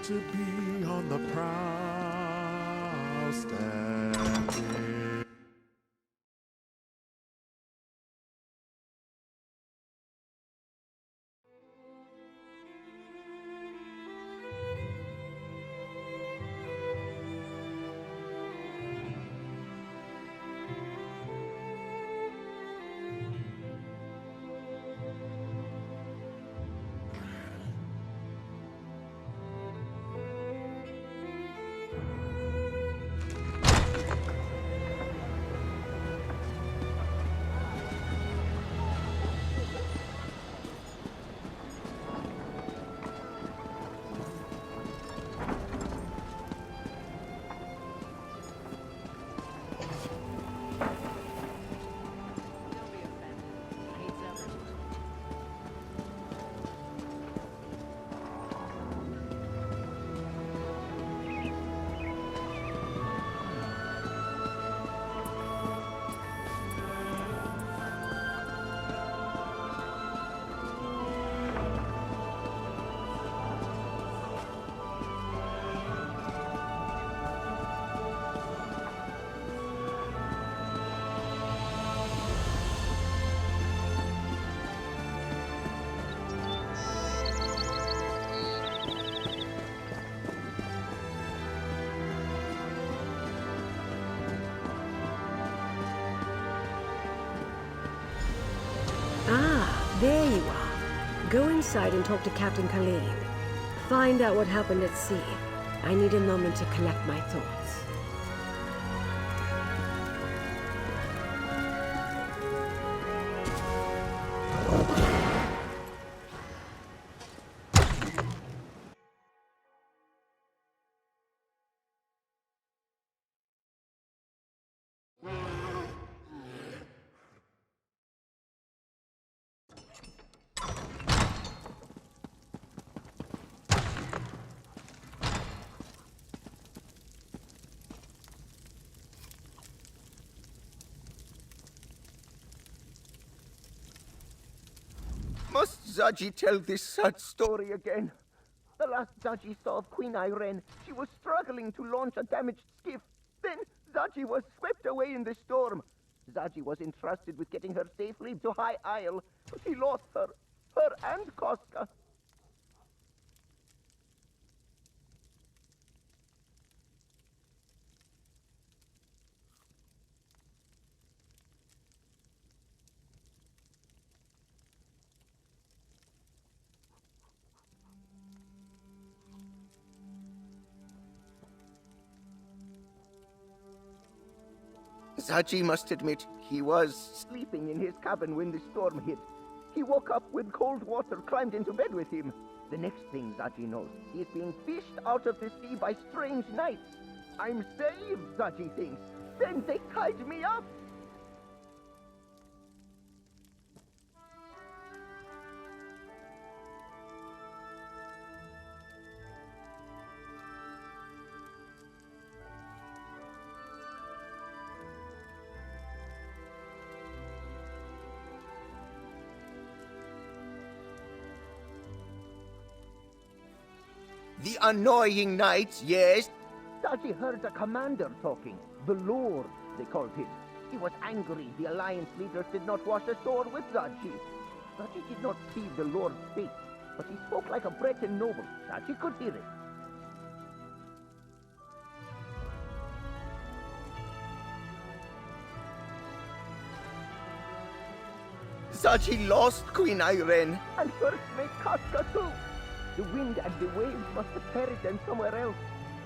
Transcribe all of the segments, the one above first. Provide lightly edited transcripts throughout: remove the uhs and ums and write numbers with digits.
To be on the prow standing. Ah, there you are. Go inside and talk to Captain Khalil. Find out what happened at sea. I need a moment to collect my thoughts. Must Zaji tell this sad story again? The last Zaji saw of Queen Irene, she was struggling to launch a damaged skiff. Then Zaji was swept away in the storm. Zaji was entrusted with getting her safely to High Isle, but she lost her and Koska. Zaji must admit he was sleeping in his cabin when the storm hit. He woke up when cold water climbed into bed with him. The next thing Zaji knows, he is being fished out of the sea by strange knights. I'm saved, Zaji thinks. Then they tied me up. The annoying knights, yes. Saji heard the commander talking. The Lord, they called him. He was angry the Alliance leaders did not wash ashore with Saji. Saji did not see the Lord's face, but he spoke like a Breton noble. Saji could hear it. Saji lost Queen Irene. And First Mate Casca too. The wind and the waves must have carried them somewhere else.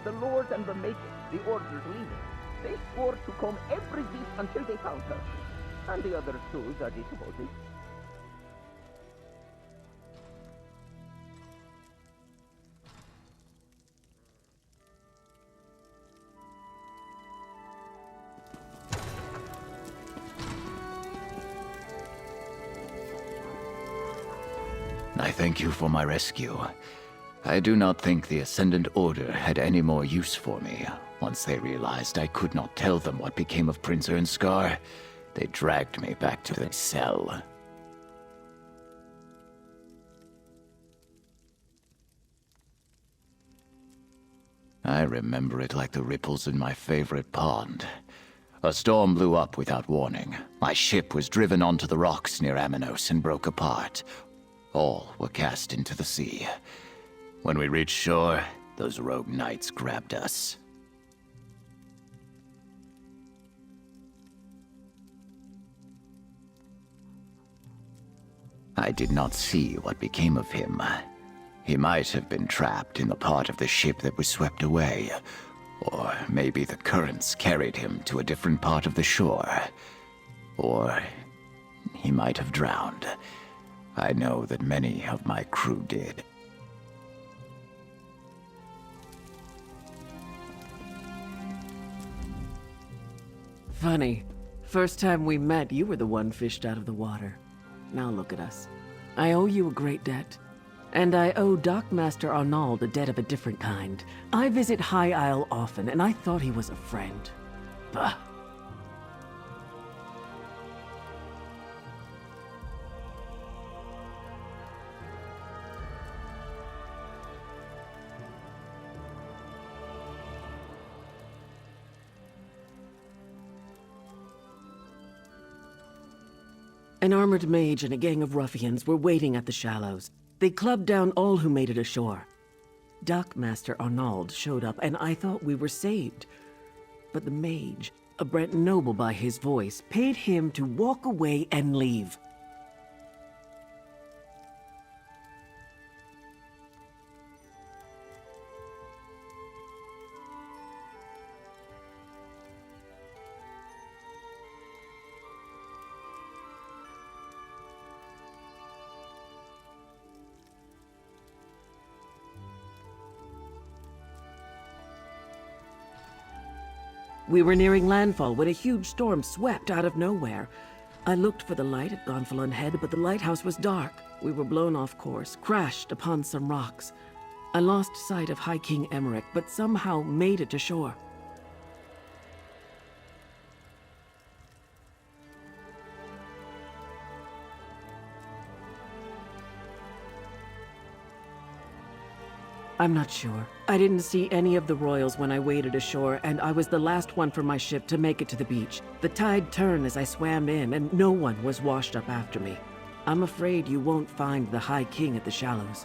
The Lord and the Maker, the Order's leader, they swore to comb every beat until they found her. And the others too, Saji supposes. I thank you for my rescue. I do not think the Ascendant Order had any more use for me. Once they realized I could not tell them what became of Prince Ernskar, they dragged me back to the cell. I remember it like the ripples in my favorite pond. A storm blew up without warning. My ship was driven onto the rocks near Aminos and broke apart. All were cast into the sea. When we reached shore, those rogue knights grabbed us. I did not see what became of him. He might have been trapped in the part of the ship that was swept away, or maybe the currents carried him to a different part of the shore. Or he might have drowned. I know that many of my crew did. Funny. First time we met, you were the one fished out of the water. Now look at us. I owe you a great debt. And I owe Dockmaster Arnauld a debt of a different kind. I visit High Isle often, and I thought he was a friend. Bah. An armored mage and a gang of ruffians were waiting at the shallows. They clubbed down all who made it ashore. Dockmaster Arnauld showed up, and I thought we were saved. But the mage, a Brent noble by his voice, paid him to walk away and leave. We were nearing landfall when a huge storm swept out of nowhere. I looked for the light at Gonfalon Head, but the lighthouse was dark. We were blown off course, crashed upon some rocks. I lost sight of High King Emmerich, but somehow made it to shore. I'm not sure. I didn't see any of the royals when I waded ashore, and I was the last one from my ship to make it to the beach. The tide turned as I swam in, and no one was washed up after me. I'm afraid you won't find the High King at the shallows.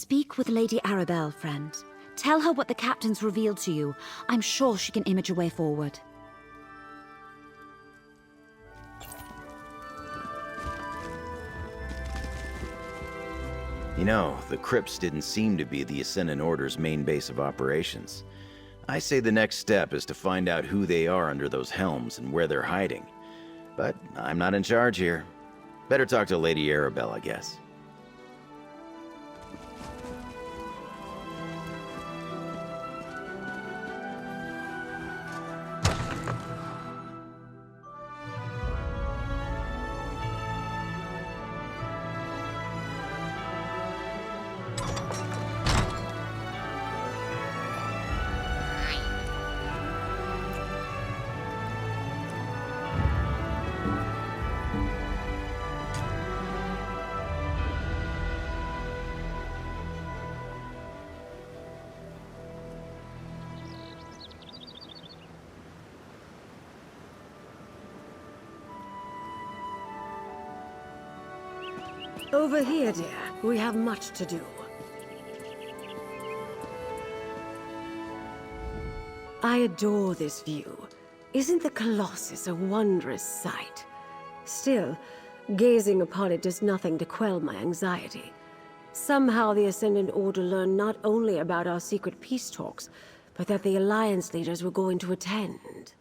Speak with Lady Arabelle, friend. Tell her what the captain's revealed to you. I'm sure she can image a way forward. You know, the crypts didn't seem to be the Ascendant Order's main base of operations. I say the next step is to find out who they are under those helms and where they're hiding. But I'm not in charge here. Better talk to Lady Arabelle, I guess. Over here, dear. We have much to do. I adore this view. Isn't the Colossus a wondrous sight? Still, gazing upon it does nothing to quell my anxiety. Somehow the Ascendant Order learned not only about our secret peace talks, but that the Alliance leaders were going to attend.